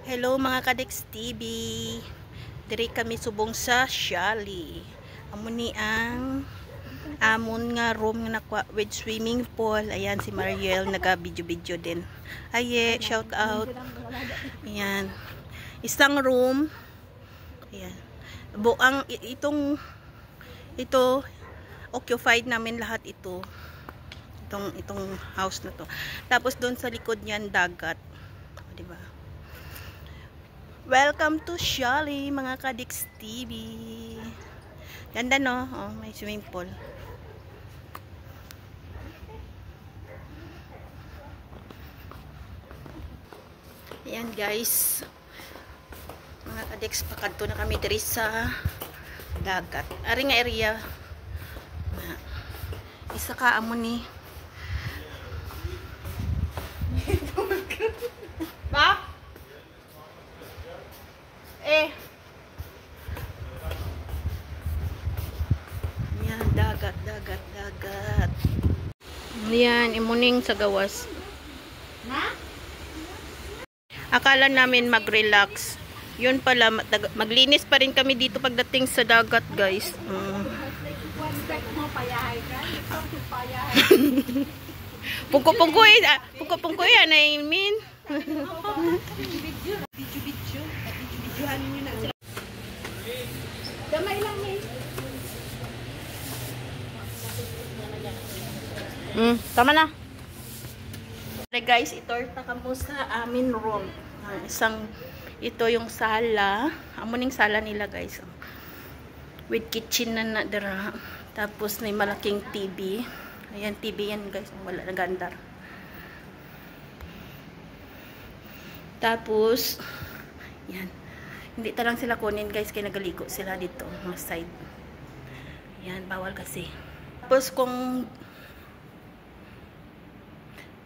Hello mga Kadex TV. Diri kami subong sa Shali. Amo ni ang amon nga room nga nakwa with swimming pool. Ayan si Mariel naga-video din. Aye, shout out. Ayan. Isang room. Ayan. Buang ito occupied namin lahat ito. Itong house na to. Tapos doon sa likod niyan dagat. Di ba? Welcome to Shali, mga Kadex TV. Ganda no? Oh, may swimming pool. Ayan guys. Mga Kadex, pakadto na kami diri sa dagat. Ari nga area. Isa ka amo ni. Ba? Yan, dagat. Yan, imuning sa gawas. Akala namin mag-relax. Yun pala, maglinis pa rin kami dito pagdating sa dagat, guys. Pungko yan, I mean. Damay lang tama na. Okay guys, ito kamo sa amin room. Ito yung sala. Amuning sala nila guys. With kitchen na dira. Tapos may malaking TV. Ayan, TV yan guys. Wala nagandar. Tapos, yan. Hindi talang sila kunin guys. Kaya nagaligo sila dito. Mga side. Yan, bawal kasi. Tapos kung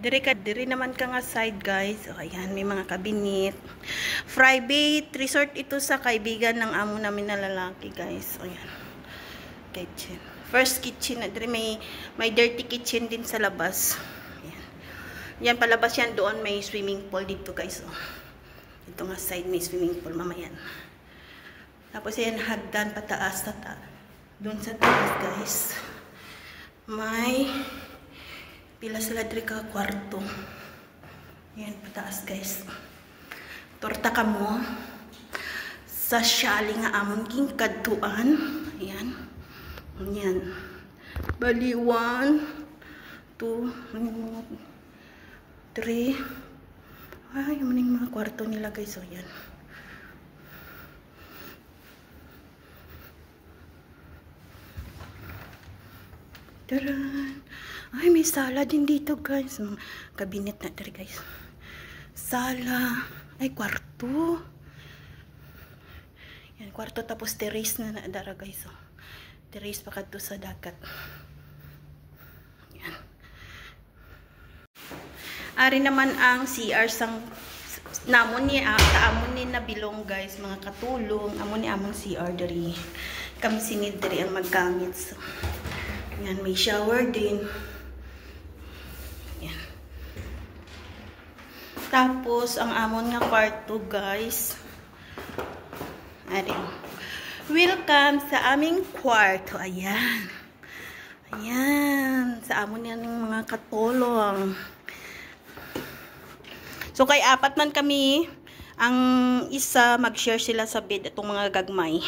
diri naman ka nga side guys. O, ayan, may mga cabinet. Private resort ito sa kaibigan ng amo namin na lalaki guys. O, ayan. Kitchen. First kitchen. Diri may dirty kitchen din sa labas. Ayan. Yan, palabas yan doon. May swimming pool dito guys. O. Ito nga side may swimming pool. Mamayan. Tapos ayan, hagdan pataas. Doon sa taas guys. May pila sila diri ka kwarto. Ayan, pataas guys. Torta kamo sa Shali nga amon king kadtuan. Ayan. Ayan. Bali 1, 2, 3. Ay, yung mga kwarto nila guys. So, ayan. Taran. Ay, may sala din dito guys. Kabinet na dito guys. Sala. Ay, kwarto. Yan, kwarto tapos terrace na nadara guys. Oh. Terrace pa kadto sa dagat. Yan. Ari naman ang CR sang namon ni na bilong guys. Mga katulong. Amon CR diri. Kami sinid diri ang maggamit. So, yan, may shower din. Yan. Tapos, ang amon nga kwarto, guys. Ayan. Welcome sa aming kwarto. Ayan. Ayan. Sa amon yan ng mga katulong. So, kay apat man kami. Ang isa, mag-share sila sa bed. Itong mga gagmay.